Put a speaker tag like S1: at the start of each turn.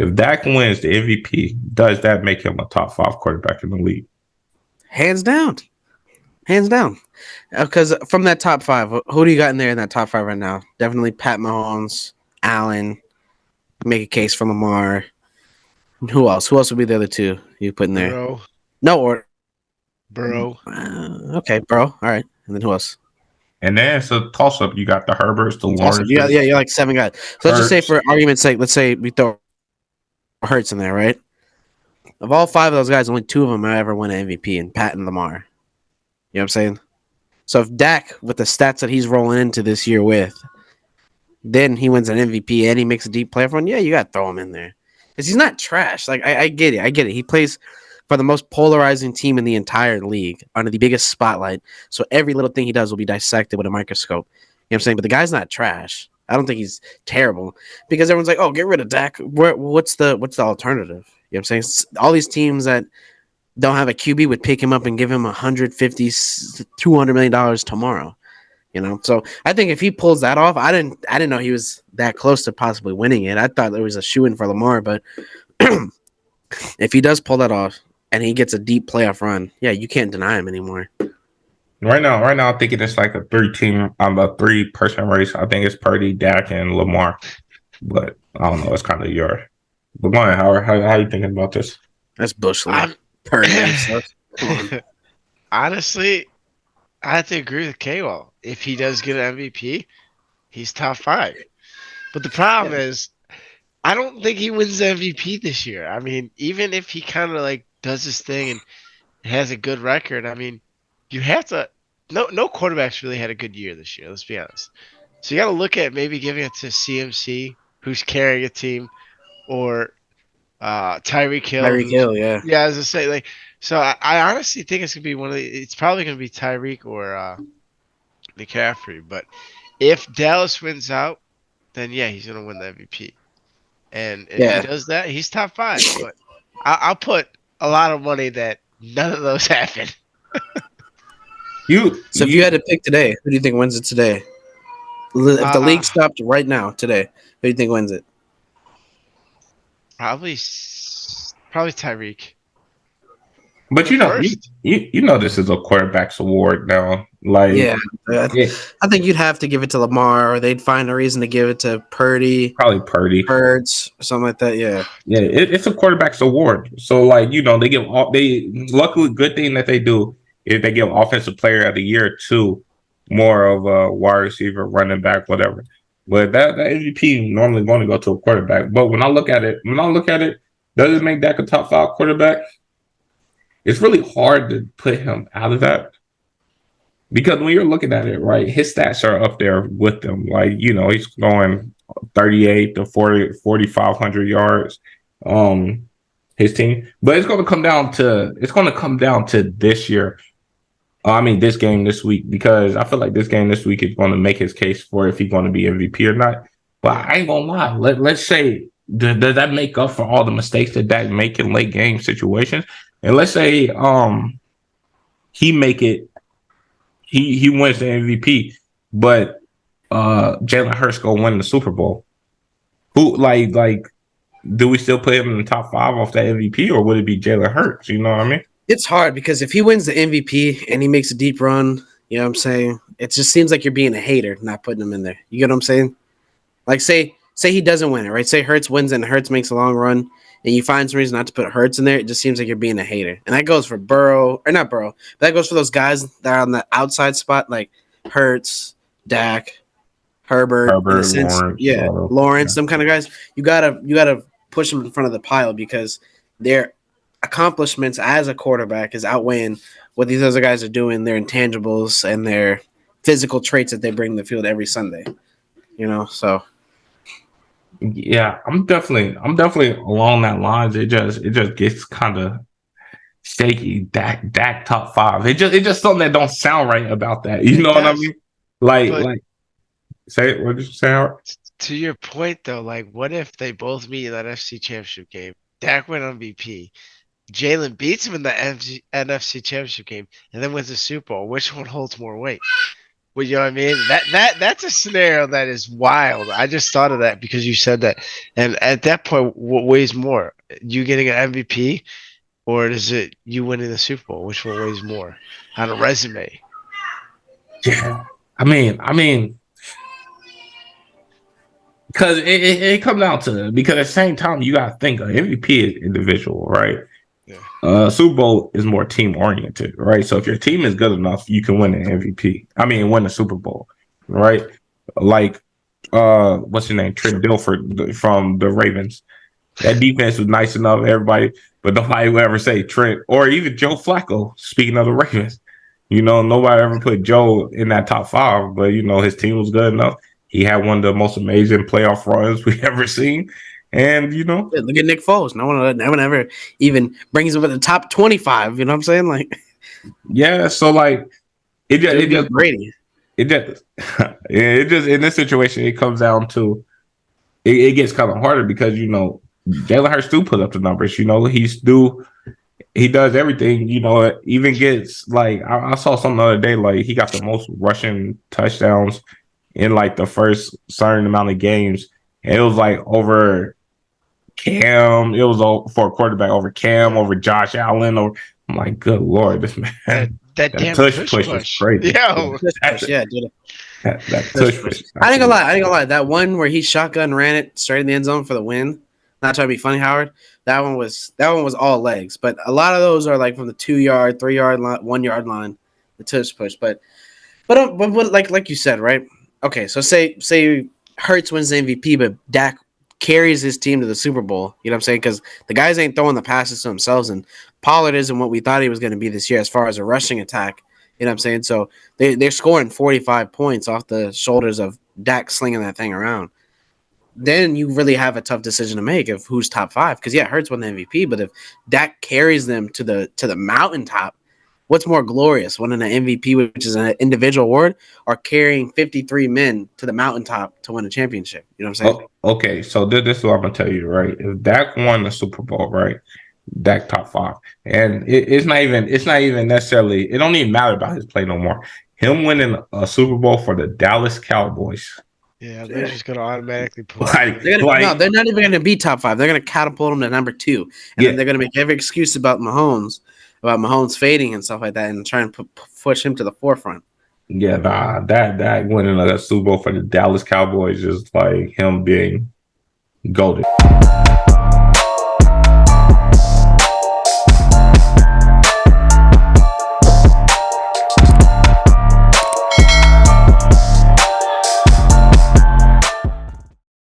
S1: If Dak wins the MVP, does that make him a top 5 quarterback in the league?
S2: Hands down. Hands down. Because from that top five, who do you got in there in that top five right now? Definitely Pat Mahomes, Allen, make a case for Lamar. Who else? Who else would be the other two you put in there?
S3: Burrow,
S2: No order.
S3: Burrow.
S2: Okay, bro. All right. And then who else?
S1: And then it's a toss up. You got the Herberts, the
S2: Awesome.
S1: Lawrences,
S2: You're like seven guys. So let's just say,
S1: Hurts.
S2: for argument's sake, let's say we throw Hurts in there, right? Of all five of those guys, only two of them ever won an MVP, and Pat and Lamar. You know what I'm saying? So if Dak, with the stats that he's rolling into this year with, then he wins an MVP and he makes a deep playoff run, yeah, you got to throw him in there. Because he's not trash. Like, I get it. I get it. He plays for the most polarizing team in the entire league under the biggest spotlight. So every little thing he does will be dissected with a microscope. You know what I'm saying? But the guy's not trash. I don't think he's terrible because everyone's like, "Oh, get rid of Dak." What's the alternative? You know what I'm saying? All these teams that don't have a QB would pick him up and give him 150, $200 million tomorrow. You know, so I think if he pulls that off, I didn't know he was that close to possibly winning it. I thought there was a shoe in for Lamar, but if he does pull that off and he gets a deep playoff run, yeah, you can't deny him anymore.
S1: Right now, I'm thinking it's like a 3 team, a 3-person race. I think it's Purdy, Dak, and Lamar. But I don't know. It's kind of your. But go ahead, Howard. How you thinking about this?
S2: That's Bush League.
S3: I'm
S2: Purdy himself. Come on.
S3: honestly, I have to agree with K-Wall. If he does get an MVP, he's top 5. But the problem is, I don't think he wins the MVP this year. I mean, even if he kind of like does his thing and has a good record, I mean, you have to. No quarterbacks really had a good year this year. Let's be honest. So you got to look at maybe giving it to CMC, who's carrying a team, or Tyreek Hill,
S2: Tyreek
S3: who's
S2: Hill, yeah.
S3: yeah, as I say, like. So I honestly think it's gonna be one of the. It's probably gonna be Tyreek or McCaffrey. But if Dallas wins out, then yeah, he's gonna win the MVP. And if he
S2: Yeah.
S3: does that, he's top 5. But I'll put a lot of money that none of those happen.
S2: So if you had to pick today, who do you think wins it today? If the
S3: Uh,
S2: league stopped right now, today, who do you think wins it?
S3: probably Tyreek.
S1: But
S3: The first.
S1: you know this is a quarterback's award now. Like,
S2: Yeah, I
S1: yeah,
S2: I think you'd have to give it to Lamar, or they'd find a reason to give it to Purdy,
S1: probably Purdy.
S2: Hurts, or something like that. Yeah,
S1: Yeah, it's a quarterback's award. So like, they give all they luckily good thing that they do is they give offensive player of the year to more of a wide receiver, running back, whatever. But that MVP normally going to go to a quarterback. But when I look at it, does it make Dak a top 5 quarterback? It's really hard to put him out of that because when you're looking at it, right, his stats are up there with them. Like, he's going 38 to 40, 4,500 yards. Um, his team, but it's going to come down to this year. I mean, this game this week because I feel like this game this week is going to make his case for if he's going to be MVP or not. But I ain't gonna lie. Let's say does that make up for all the mistakes that Dak make in late game situations? And let's say he make it he wins the MVP, but Jalen Hurts go win the Super Bowl. Who like do we still put him in the top 5 off that MVP, or would it be Jalen Hurts? You know what I mean?
S2: it's hard because if he wins the MVP and he makes a deep run, you know what I'm saying? It just seems like you're being a hater, not putting him in there. You get what I'm saying? Like say he doesn't win it, right? Say Hurts wins and Hurts makes a long run, and you find some reason not to put Hurts in there. It just seems like you're being a hater, and that goes for Burrow or not Burrow. But that goes for those guys that are on the outside spot, like Hurts, Dak, Herbert, in a
S1: Herbert,
S2: sense.
S1: Lawrence,
S2: Yeah,
S1: yeah.
S2: Lawrence, them kind of guys. You gotta push them in front of the pile because their accomplishments as a quarterback is outweighing what these other guys are doing. Their intangibles and their physical traits that they bring to the field every Sunday. So
S1: Yeah, I'm definitely along that lines. It just gets kind of shaky. Dak top 5. It just something that don't sound right about that. You
S3: It
S1: know what I
S3: does.
S1: mean? Like
S3: But
S1: like say it. What did you say, Howard?
S3: to your point though, like what if they both meet in that FC Championship game? Dak win MVP. Jalen beats him in the NFC Championship game and then wins the Super Bowl. Which one holds more weight? Well, you know what I mean? That's a scenario that is wild. I just thought of that because you said that. And at that point, what weighs more? You getting an MVP, or is it you winning the Super Bowl? Which one weighs more on a resume?
S1: Yeah. I mean, because it comes down to because at the same time you gotta think MVP is individual, right?
S3: Yeah.
S1: Super Bowl is more team oriented, right? So if your team is good enough, you can win an MVP. I mean, win a Super Bowl, right? Like, what's your name? Trent Dilfer from the Ravens. That defense was nice enough, everybody, but nobody would ever say Trent or even Joe Flacco. Speaking of the Ravens, nobody ever put Joe in that top five, but his team was good enough. He had one of the most amazing playoff runs we ever seen, and
S2: Yeah, look at Nick Foles. No one ever even brings him in the top 25. You know what I'm saying? Like,
S1: yeah. So like, it just
S2: Brady.
S1: it just it just in this situation it comes down to it gets kind of harder because Jalen Hurts do put up the numbers. He does everything. It even gets like I saw something the other day like he got the most rushing touchdowns in like the first certain amount of games. And it was like over Cam. It was for a quarterback over Cam, over Josh Allen. I'm like, good Lord, this man.
S3: That damn
S1: tush push was crazy.
S3: Yo.
S2: Yeah, dude.
S1: That tush push.
S2: I ain't gonna lie. That one where he shotgun ran it straight in the end zone for the win. Not trying to be funny, Howard. That one was all legs. But a lot of those are like from the 2-yard, 3-yard line, 1-yard line, the tush push. But like you said, right? Okay, so say Hurts wins the MVP, but Dak carries his team to the Super Bowl. You know what I'm saying? Because the guys ain't throwing the passes to themselves, and Pollard isn't what we thought he was going to be this year as far as a rushing attack. You know what I'm saying? So they're scoring 45 points off the shoulders of Dak slinging that thing around. Then you really have a tough decision to make of who's top 5. Because Hurts won the MVP, but if Dak carries them to the mountaintop, what's more glorious, winning an MVP, which is an individual award, or carrying 53 men to the mountaintop to win a championship? You know what I'm saying?
S1: Okay, so this is what I'm gonna tell you, right? If Dak won the Super Bowl, right? Dak top 5, and it's not even necessarily. It don't even matter about his play no more. Him winning a Super Bowl for the Dallas Cowboys.
S3: Yeah, they're just gonna automatically put.
S2: They're not even gonna be top 5. They're gonna catapult him to number 2, and then they're gonna make every excuse about Mahomes fading and stuff like that, and try and push him to the forefront.
S1: Yeah, that winning a Super Bowl for the Dallas Cowboys is like him being golden.